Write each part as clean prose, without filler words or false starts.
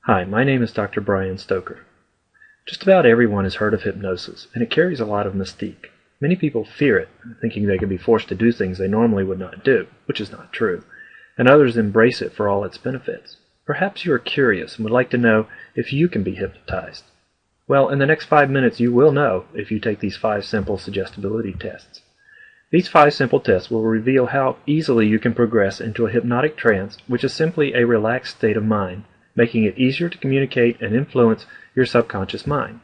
Hi, my name is Dr. Brian Stoker. Just about everyone has heard of hypnosis, and it carries a lot of mystique. Many people fear it, thinking they can be forced to do things they normally would not do, which is not true, and others embrace it for all its benefits. Perhaps you are curious and would like to know if you can be hypnotized. Well, in the next 5 minutes you will know if you take these 5 simple suggestibility tests. These 5 simple tests will reveal how easily you can progress into a hypnotic trance, which is simply a relaxed state of mind, making it easier to communicate and influence your subconscious mind.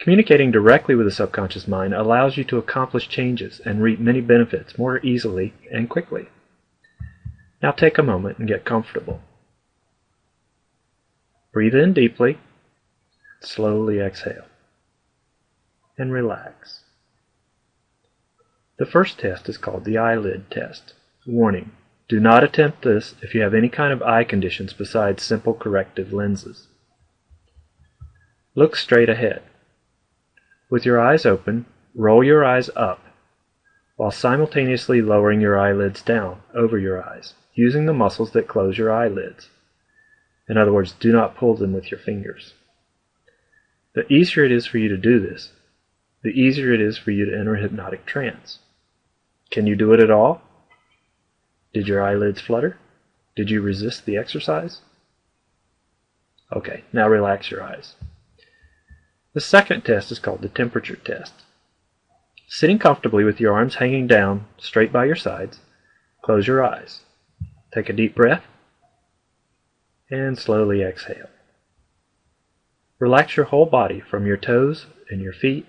Communicating directly with the subconscious mind allows you to accomplish changes and reap many benefits more easily and quickly. Now take a moment and get comfortable. Breathe in deeply, slowly exhale, and relax. The first test is called the Eyelid Test. Warning: do not attempt this if you have any kind of eye conditions besides simple corrective lenses. Look straight ahead. With your eyes open, roll your eyes up, while simultaneously lowering your eyelids down over your eyes, using the muscles that close your eyelids. In other words, do not pull them with your fingers. The easier it is for you to do this, the easier it is for you to enter a hypnotic trance. Can you do it at all? Did your eyelids flutter? Did you resist the exercise? Okay, now relax your eyes. The second test is called the temperature test. Sitting comfortably with your arms hanging down straight by your sides, close your eyes. Take a deep breath and slowly exhale. Relax your whole body from your toes and your feet,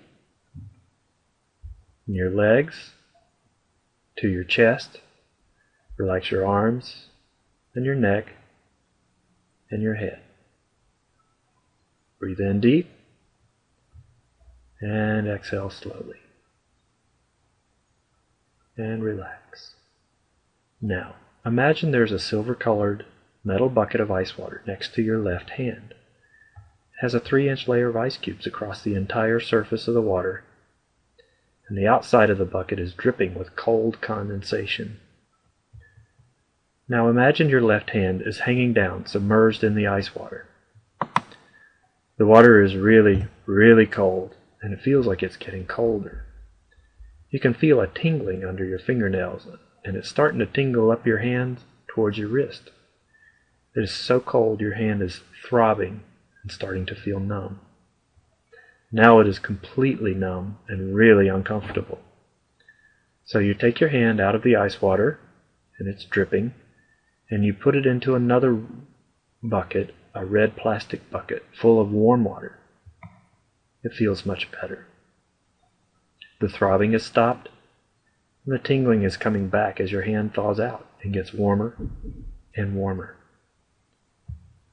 and your legs to your chest. Relax your arms and your neck and your head. Breathe in deep and exhale slowly. And relax. Now, imagine there's a silver-colored metal bucket of ice water next to your left hand. It has a 3-inch layer of ice cubes across the entire surface of the water, and the outside of the bucket is dripping with cold condensation. Now imagine your left hand is hanging down, submerged in the ice water. The water is really, really cold, and it feels like it's getting colder. You can feel a tingling under your fingernails, and it's starting to tingle up your hand towards your wrist. It is so cold your hand is throbbing and starting to feel numb. Now it is completely numb and really uncomfortable. So you take your hand out of the ice water, and it's dripping, and you put it into another bucket, a red plastic bucket full of warm water. It feels much better. The throbbing has stopped, and the tingling is coming back as your hand thaws out and gets warmer and warmer.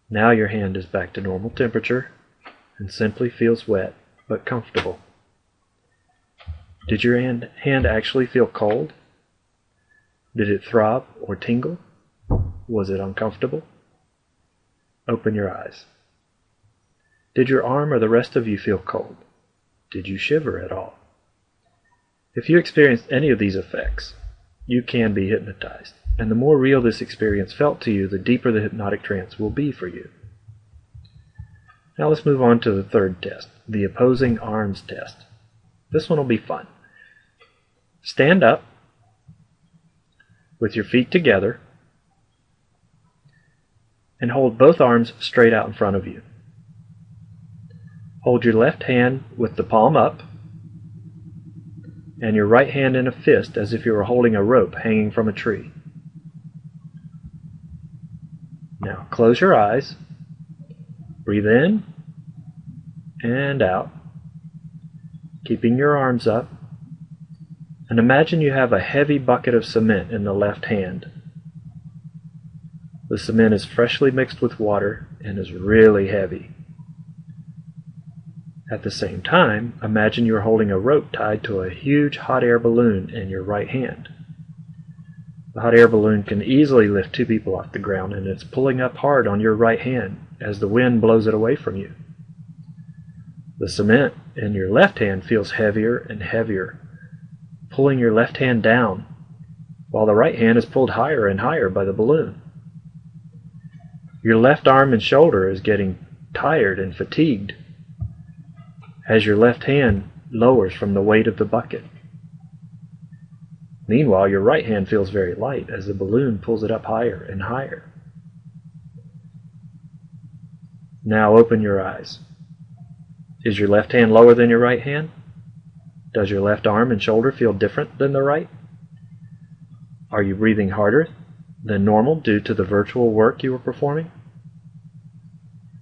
Now your hand is back to normal temperature and simply feels wet but comfortable. Did your hand actually feel cold? Did it throb or tingle? Was it uncomfortable? Open your eyes. Did your arm or the rest of you feel cold? Did you shiver at all? If you experienced any of these effects, you can be hypnotized, and the more real this experience felt to you, the deeper the hypnotic trance will be for you. Now let's move on to the third test, the opposing arms test. This one will be fun. Stand up with your feet together and hold both arms straight out in front of you. Hold your left hand with the palm up and your right hand in a fist as if you were holding a rope hanging from a tree. Now close your eyes, breathe in and out, keeping your arms up, and imagine you have a heavy bucket of cement in the left hand. The cement is freshly mixed with water and is really heavy. At the same time, imagine you're holding a rope tied to a huge hot air balloon in your right hand. The hot air balloon can easily lift 2 people off the ground, and it's pulling up hard on your right hand as the wind blows it away from you. The cement in your left hand feels heavier and heavier, pulling your left hand down, while the right hand is pulled higher and higher by the balloon. Your left arm and shoulder is getting tired and fatigued as your left hand lowers from the weight of the bucket. Meanwhile, your right hand feels very light as the balloon pulls it up higher and higher. Now open your eyes. Is your left hand lower than your right hand? Does your left arm and shoulder feel different than the right? Are you breathing harder than normal due to the virtual work you were performing?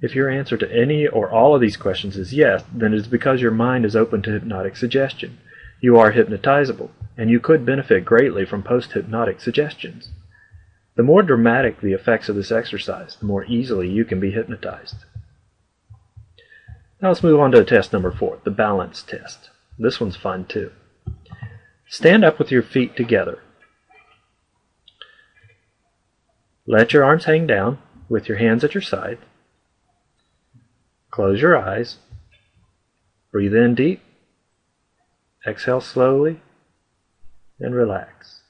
If your answer to any or all of these questions is yes, then it is because your mind is open to hypnotic suggestion. You are hypnotizable, and you could benefit greatly from post-hypnotic suggestions. The more dramatic the effects of this exercise, the more easily you can be hypnotized. Now let's move on to test number 4, the balance test. This one's fun too. Stand up with your feet together. Let your arms hang down with your hands at your side. Close your eyes. Breathe in deep. Exhale slowly and relax.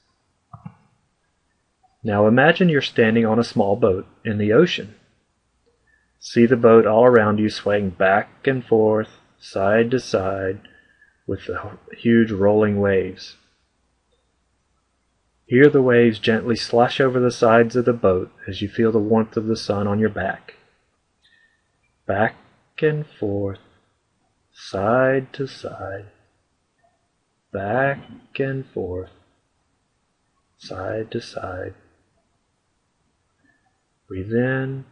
Now imagine you're standing on a small boat in the ocean. See the boat all around you swaying back and forth, side to side, with the huge rolling waves. Hear the waves gently slush over the sides of the boat as you feel the warmth of the sun on your back. Back and forth, side to side, back and forth, side to side. Breathe in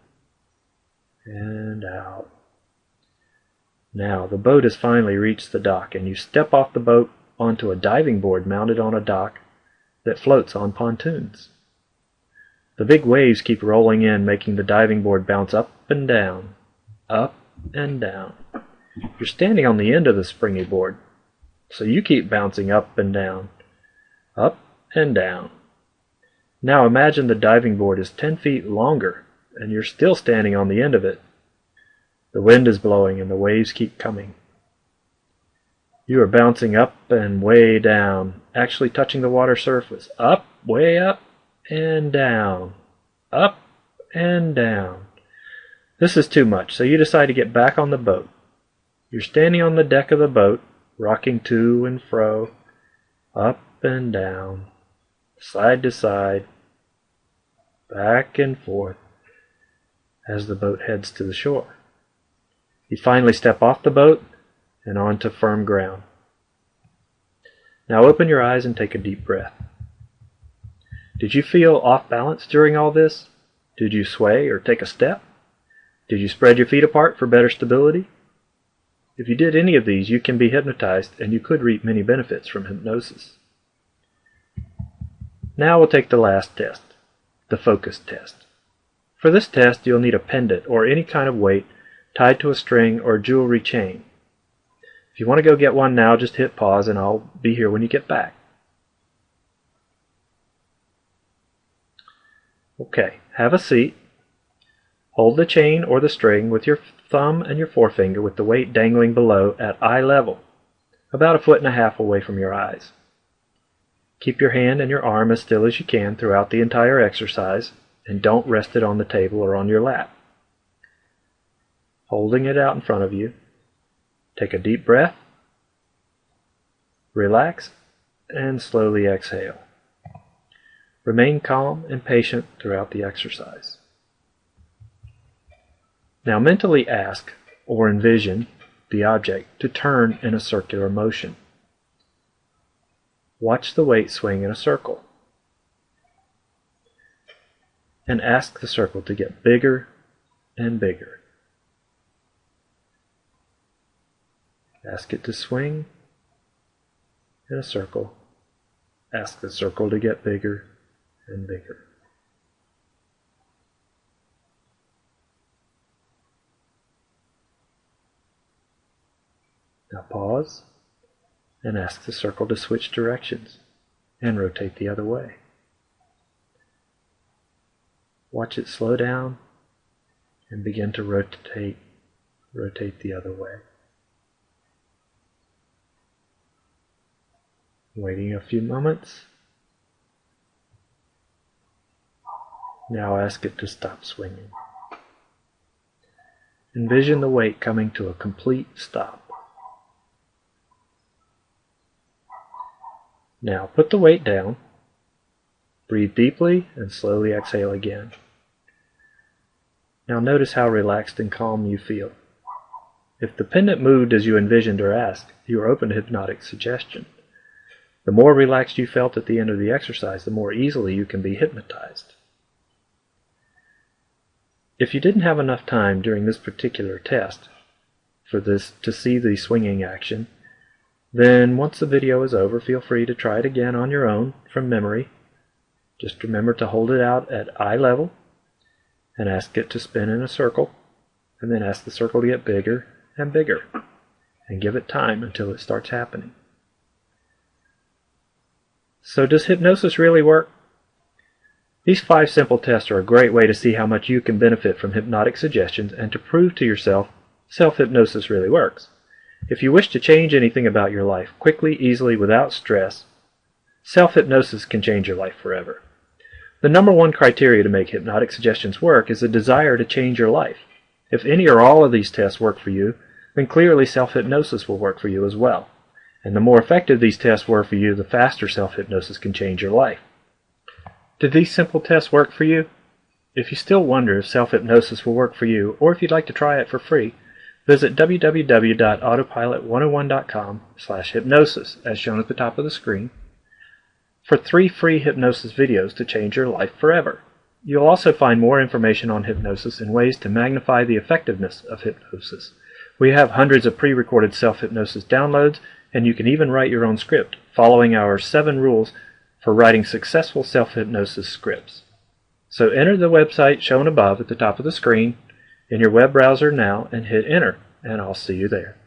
and out. Now the boat has finally reached the dock, and you step off the boat onto a diving board mounted on a dock that floats on pontoons. The big waves keep rolling in, making the diving board bounce up and down, up and down. You're standing on the end of the springy board, so you keep bouncing up and down, up and down. Now imagine the diving board is 10 feet longer, and you're still standing on the end of it. The wind is blowing and the waves keep coming. You are bouncing up and way down, actually touching the water surface. Up, way up, and down. Up and down. This is too much, so you decide to get back on the boat. You're standing on the deck of the boat, rocking to and fro, up and down, side to side, back and forth, as the boat heads to the shore. You finally step off the boat and onto firm ground. Now open your eyes and take a deep breath. Did you feel off balance during all this? Did you sway or take a step? Did you spread your feet apart for better stability? If you did any of these, you can be hypnotized, and you could reap many benefits from hypnosis. Now we'll take the last test, the focus test. For this test, you'll need a pendant or any kind of weight tied to a string or jewelry chain. If you want to go get one now, just hit pause and I'll be here when you get back. Okay, have a seat. Hold the chain or the string with your thumb and your forefinger with the weight dangling below at eye level, about 1.5 feet away from your eyes. Keep your hand and your arm as still as you can throughout the entire exercise, and don't rest it on the table or on your lap. Holding it out in front of you, take a deep breath, relax, and slowly exhale. Remain calm and patient throughout the exercise. Now mentally ask or envision the object to turn in a circular motion. Watch the weight swing in a circle, and ask the circle to get bigger and bigger. Ask it to swing in a circle. Ask the circle to get bigger and bigger. Now pause and ask the circle to switch directions and rotate the other way. Watch it slow down and begin to rotate the other way. Waiting a few moments. Now ask it to stop swinging. Envision the weight coming to a complete stop. Now put the weight down, breathe deeply, and slowly exhale again. Now notice how relaxed and calm you feel. If the pendant moved as you envisioned or asked, you are open to hypnotic suggestion. The more relaxed you felt at the end of the exercise, the more easily you can be hypnotized. If you didn't have enough time during this particular test to see the swinging action, then once the video is over, feel free to try it again on your own from memory. Just remember to hold it out at eye level and ask it to spin in a circle, and then ask the circle to get bigger and bigger, and give it time until it starts happening. So does hypnosis really work? These 5 simple tests are a great way to see how much you can benefit from hypnotic suggestions and to prove to yourself self-hypnosis really works. If you wish to change anything about your life quickly, easily, without stress, self-hypnosis can change your life forever. The number one criteria to make hypnotic suggestions work is a desire to change your life. If any or all of these tests work for you, then clearly self-hypnosis will work for you as well. And the more effective these tests were for you, the faster self-hypnosis can change your life. Did these simple tests work for you? If you still wonder if self-hypnosis will work for you, or if you'd like to try it for free, visit www.autopilot101.com/hypnosis, as shown at the top of the screen, for 3 free hypnosis videos to change your life forever. You'll also find more information on hypnosis and ways to magnify the effectiveness of hypnosis. We have hundreds of pre-recorded self-hypnosis downloads, and you can even write your own script, following our 7 rules for writing successful self-hypnosis scripts. So enter the website shown above at the top of the screen in your web browser now and hit enter, and I'll see you there.